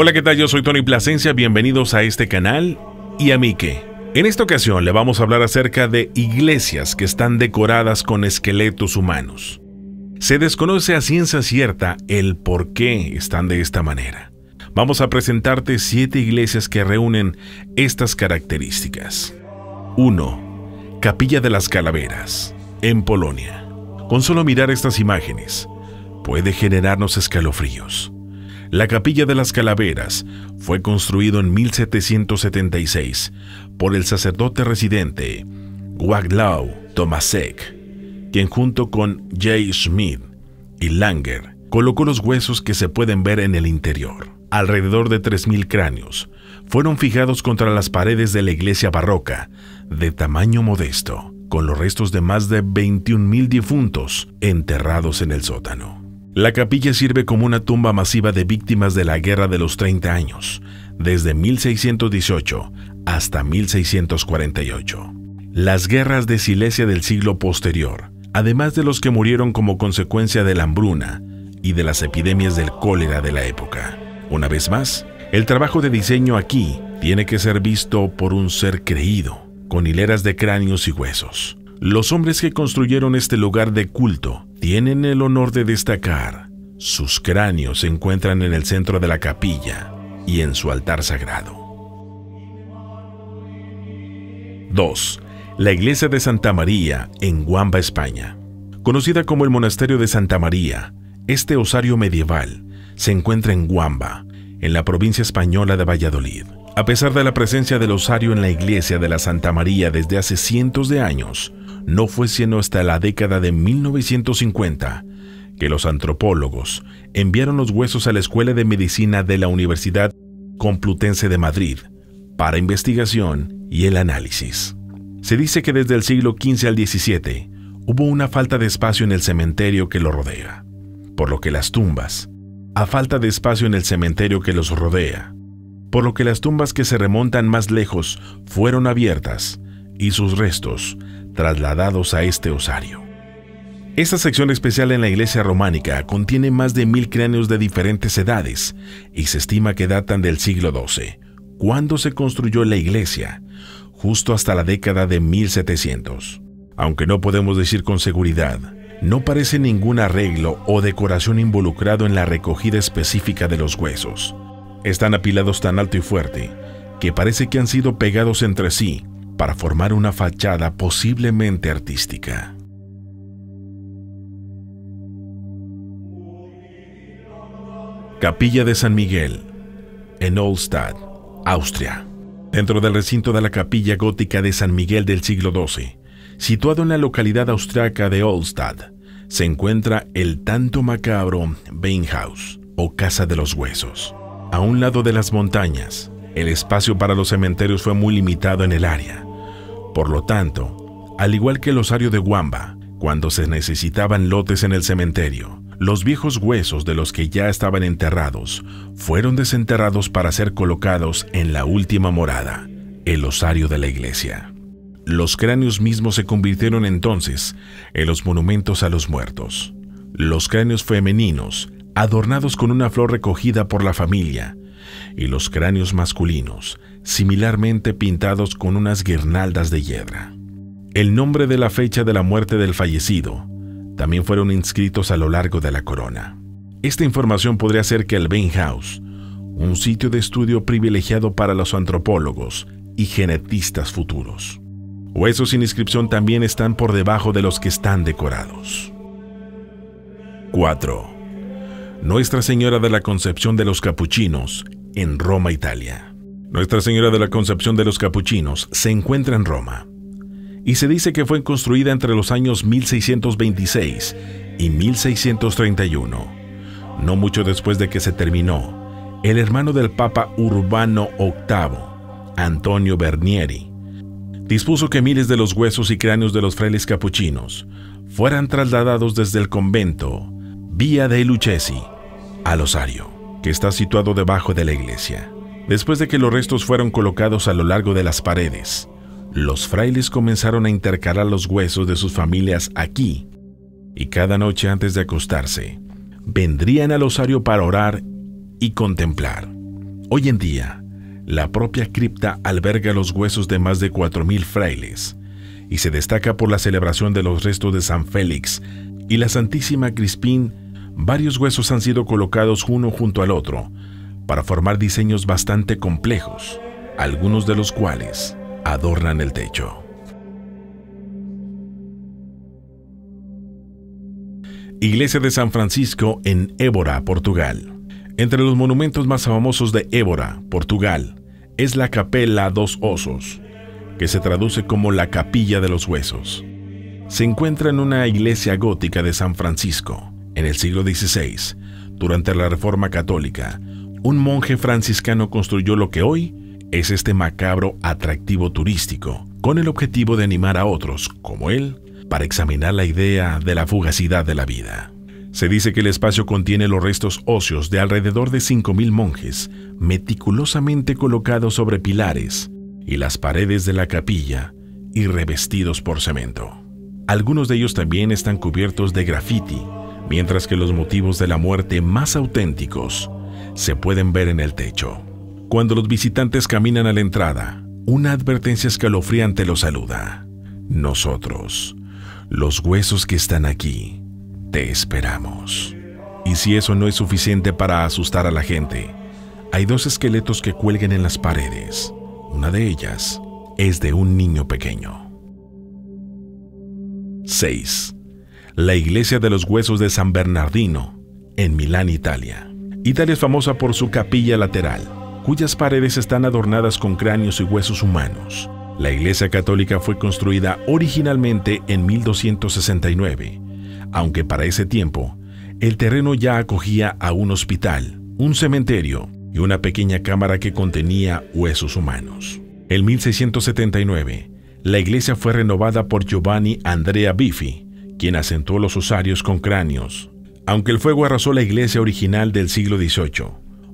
Hola, ¿qué tal? Yo soy Tony Plasencia, bienvenidos a este canal y a Mike. En esta ocasión le vamos a hablar acerca de iglesias que están decoradas con esqueletos humanos. Se desconoce a ciencia cierta el por qué están de esta manera. Vamos a presentarte 7 iglesias que reúnen estas características. 1. Capilla de las Calaveras, en Polonia. Con solo mirar estas imágenes, puede generarnos escalofríos. La Capilla de las Calaveras fue construido en 1776 por el sacerdote residente Wacław Tomasek, quien junto con J. Schmidt y Langer colocó los huesos que se pueden ver en el interior. Alrededor de 3.000 cráneos fueron fijados contra las paredes de la iglesia barroca, de tamaño modesto, con los restos de más de 21.000 difuntos enterrados en el sótano. La capilla sirve como una tumba masiva de víctimas de la Guerra de los 30 años, desde 1618 hasta 1648. Las guerras de Silesia del siglo posterior, además de los que murieron como consecuencia de la hambruna y de las epidemias del cólera de la época. Una vez más, el trabajo de diseño aquí tiene que ser visto por un ser creído, con hileras de cráneos y huesos. Los hombres que construyeron este lugar de culto tienen el honor de destacar. Sus cráneos se encuentran en el centro de la capilla y en su altar sagrado. 2. La iglesia de Santa María en Guamba, España. Conocida como el Monasterio de Santa María, este osario medieval se encuentra en Guamba, en la provincia española de Valladolid. A pesar de la presencia del osario en la iglesia de la Santa María desde hace cientos de años, no fue sino hasta la década de 1950 que los antropólogos enviaron los huesos a la Escuela de Medicina de la Universidad Complutense de Madrid para investigación y el análisis. Se dice que desde el siglo XV al XVII hubo una falta de espacio en el cementerio que lo rodea, por lo que las tumbas, a falta de espacio en el cementerio que los rodea, por lo que las tumbas que se remontan más lejos fueron abiertas y sus restos trasladados a este osario. Esta sección especial en la iglesia románica contiene más de 1.000 cráneos de diferentes edades y se estima que datan del siglo XII, cuando se construyó la iglesia, justo hasta la década de 1700. Aunque no podemos decir con seguridad, no parece ningún arreglo o decoración involucrado en la recogida específica de los huesos. Están apilados tan alto y fuerte que parece que han sido pegados entre sí para formar una fachada posiblemente artística. Capilla de San Miguel, en Olstadt, Austria. Dentro del recinto de la capilla gótica de San Miguel del siglo XII, situado en la localidad austriaca de Olstadt, se encuentra el tanto macabro Beinhaus, o Casa de los Huesos. A un lado de las montañas, el espacio para los cementerios fue muy limitado en el área. Por lo tanto, al igual que el osario de Guamba, cuando se necesitaban lotes en el cementerio, los viejos huesos de los que ya estaban enterrados fueron desenterrados para ser colocados en la última morada, el osario de la iglesia. Los cráneos mismos se convirtieron entonces en los monumentos a los muertos. Los cráneos femeninos, adornados con una flor recogida por la familia, y los cráneos masculinos, similarmente pintados con unas guirnaldas de hiedra. El nombre de la fecha de la muerte del fallecido también fueron inscritos a lo largo de la corona. Esta información podría hacer que el Beinhaus, un sitio de estudio privilegiado para los antropólogos y genetistas futuros. Huesos sin inscripción también están por debajo de los que están decorados. 4. Nuestra Señora de la Concepción de los Capuchinos, en Roma, Italia. Nuestra Señora de la Concepción de los Capuchinos se encuentra en Roma, y se dice que fue construida entre los años 1626 y 1631. No mucho después de que se terminó, el hermano del Papa Urbano VIII, Antonio Bernieri, dispuso que miles de los huesos y cráneos de los frailes capuchinos fueran trasladados desde el convento Via dei Lucchesi al osario, que está situado debajo de la iglesia. Después de que los restos fueron colocados a lo largo de las paredes, los frailes comenzaron a intercalar los huesos de sus familias aquí, y cada noche antes de acostarse, vendrían al osario para orar y contemplar. Hoy en día, la propia cripta alberga los huesos de más de 4.000 frailes y se destaca por la celebración de los restos de San Félix y la Santísima Crispín. Varios huesos han sido colocados uno junto al otro para formar diseños bastante complejos, algunos de los cuales adornan el techo. Iglesia de San Francisco en Évora, Portugal. Entre los monumentos más famosos de Évora, Portugal, es la Capela dos Ossos, que se traduce como la Capilla de los Huesos. Se encuentra en una iglesia gótica de San Francisco. En el siglo XVI, durante la Reforma Católica, un monje franciscano construyó lo que hoy es este macabro atractivo turístico, con el objetivo de animar a otros, como él, para examinar la idea de la fugacidad de la vida. Se dice que el espacio contiene los restos óseos de alrededor de 5.000 monjes, meticulosamente colocados sobre pilares y las paredes de la capilla y revestidos por cemento. Algunos de ellos también están cubiertos de grafiti, mientras que los motivos de la muerte más auténticos se pueden ver en el techo. Cuando los visitantes caminan a la entrada, una advertencia escalofriante los saluda. Nosotros, los huesos que están aquí, te esperamos. Y si eso no es suficiente para asustar a la gente, hay 2 esqueletos que cuelgan en las paredes. Una de ellas es de un niño pequeño. 6. La Iglesia de los Huesos de San Bernardino, en Milán, Italia. Italia es famosa por su capilla lateral, cuyas paredes están adornadas con cráneos y huesos humanos. La Iglesia Católica fue construida originalmente en 1269, aunque para ese tiempo el terreno ya acogía a un hospital, un cementerio y una pequeña cámara que contenía huesos humanos. En 1679, la iglesia fue renovada por Giovanni Andrea Biffi, quien asentó los osarios con cráneos. Aunque el fuego arrasó la iglesia original del siglo XVIII,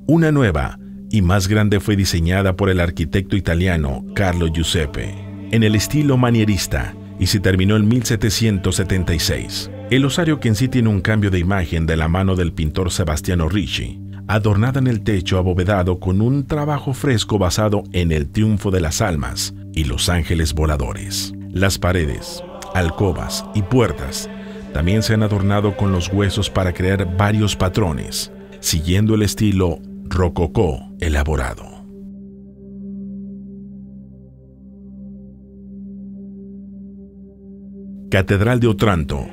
una nueva y más grande fue diseñada por el arquitecto italiano Carlo Giuseppe, en el estilo manierista, y se terminó en 1776. El osario, que en sí tiene un cambio de imagen de la mano del pintor Sebastiano Ricci, adornada en el techo abovedado con un trabajo fresco basado en el triunfo de las almas y los ángeles voladores. Las paredes, alcobas y puertas también se han adornado con los huesos para crear varios patrones, siguiendo el estilo rococó elaborado. Catedral de Otranto,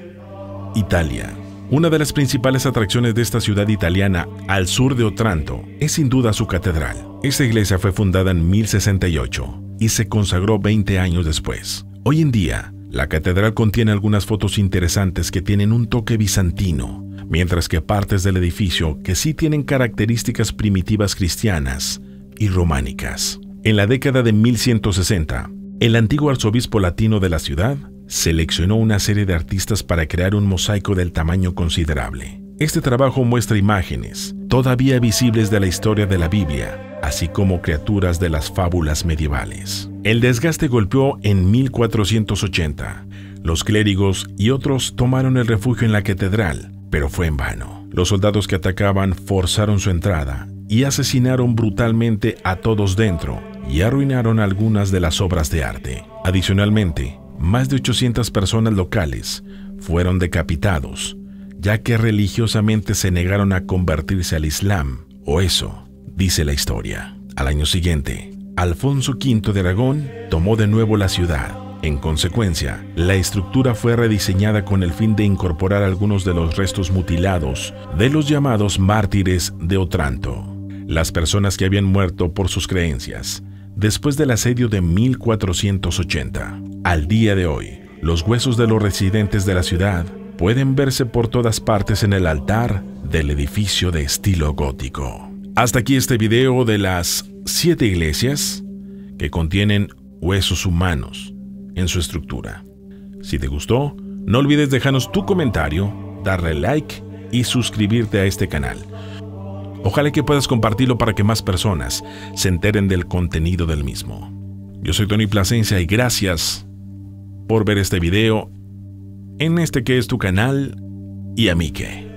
Italia. Una de las principales atracciones de esta ciudad italiana al sur de Otranto es sin duda su catedral. Esta iglesia fue fundada en 1068 y se consagró 20 años después. Hoy en día, la catedral contiene algunas fotos interesantes que tienen un toque bizantino, mientras que partes del edificio que sí tienen características primitivas cristianas y románicas. En la década de 1160, el antiguo arzobispo latino de la ciudad seleccionó una serie de artistas para crear un mosaico del tamaño considerable. Este trabajo muestra imágenes todavía visibles de la historia de la Biblia, así como criaturas de las fábulas medievales. El desgaste golpeó en 1480. Los clérigos y otros tomaron el refugio en la catedral, pero fue en vano. Los soldados que atacaban forzaron su entrada y asesinaron brutalmente a todos dentro y arruinaron algunas de las obras de arte. Adicionalmente, más de 800 personas locales fueron decapitados, ya que religiosamente se negaron a convertirse al Islam, o eso dice la historia. Al año siguiente, Alfonso V de Aragón tomó de nuevo la ciudad. En consecuencia, la estructura fue rediseñada con el fin de incorporar algunos de los restos mutilados de los llamados mártires de Otranto, las personas que habían muerto por sus creencias después del asedio de 1480. Al día de hoy, los huesos de los residentes de la ciudad pueden verse por todas partes en el altar del edificio de estilo gótico. Hasta aquí este video de las 7 iglesias que contienen huesos humanos en su estructura. Si te gustó, no olvides dejarnos tu comentario, darle like y suscribirte a este canal. Ojalá que puedas compartirlo para que más personas se enteren del contenido del mismo. Yo soy Tony Plasencia y gracias por ver este video en este que es tu canal y Amique.